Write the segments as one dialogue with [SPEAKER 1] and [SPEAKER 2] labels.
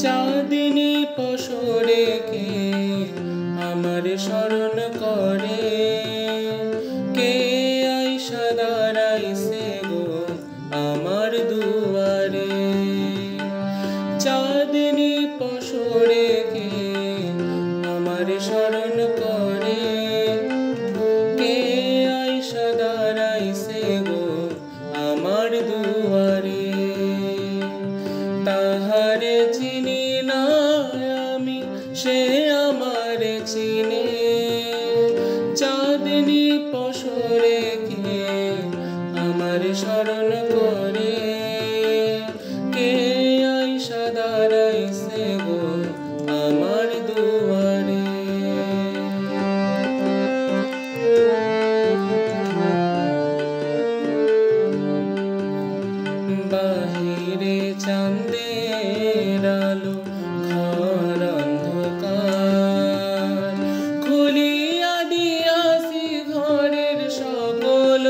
[SPEAKER 1] চাঁদিনী পশরে কে আমার স্মরণ করে, কে আইসা দাঁড়াইছে গো আমার দুয়ারে। চাঁদিনী পশরে কে আমার স্মরণ করে, কে আইসা দাঁড়াইছে গো আমার দুয়ারে। তাহারে চিনি না আমি, সে আমারে চিনে। চাঁদিনী পশরে কে আমার স্মরণ করে, কে আইসা দাঁড়াইছে গো আমার দুয়ারে। বাহিরে চাঁদের আলো, ঘর অন্ধকার, খুলিয়া দিয়াছি ঘরের সকল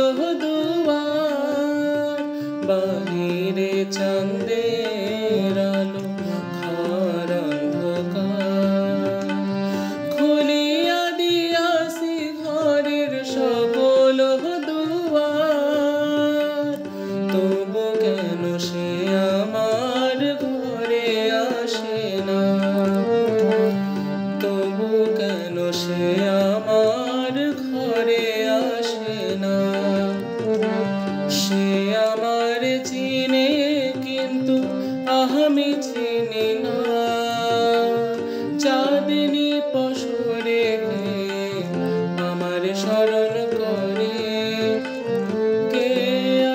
[SPEAKER 1] দুয়ার। বাহিরে চাঁদের আলো, ঘর অন্ধকার, খুলিয়া দিয়াছি ঘরের সকল দুয়ার। তবু কেন সে আমার ঘরে আসে না, তবু কেন সে আমার ঘরে আসে না। সে আমার চিনে কিন্তু আমি চিনি না। চাঁদিনী পশরে কে আমার স্মরণ করে, কে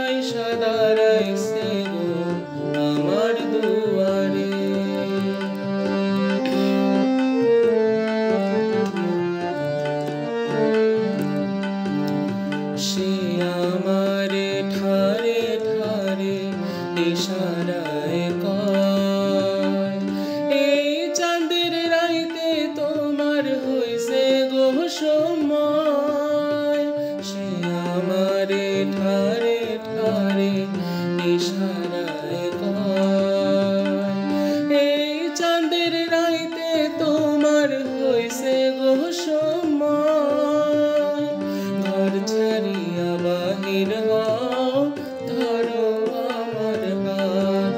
[SPEAKER 1] আইসা দাঁড়াইছে গো আমার দুয়ারে। সে আমারে ঠারে ঠারে ইশারায় কয়, এই চাঁদের রাইতে তোমার হইছে গো সময়। সে আমারে ঠারে ঠারে ইশারায় কয়, এই চাঁদের রাইতে তোমার হইছে গো সময়। ঘর ছাড়িয়া বাহির হও, ধরো আমার হাত।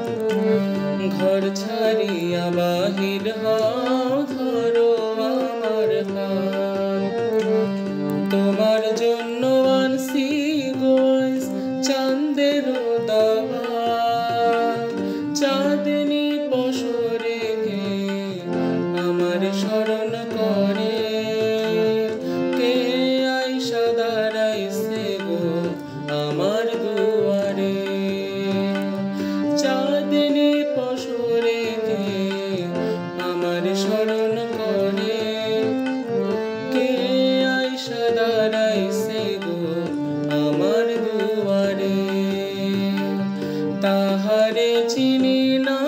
[SPEAKER 1] ঘর ছাড়িয়া বাহির হও, ধরো আমার হাত। তোমার জন্য আনছি গোস চাঁদের দাওয়াত। চাঁদিনী পশরে কে আমার স্মরণ করে, কে আইসা দাঁড়াইছে গো আমার দুয়ারে। চাঁদিনী পশরে কে আমার স্মরণ করে, কে আইসা দাঁড়াইছে গো আমার দুয়ারে। তাহারে চিনি না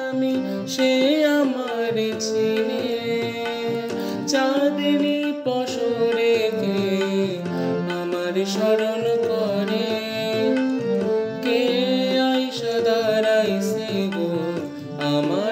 [SPEAKER 1] আমি, সে আমারে চিনে। চাঁদিনী পশরে কে আমার স্মরণ করে, কে আইসা দাঁড়াইছে গো আমার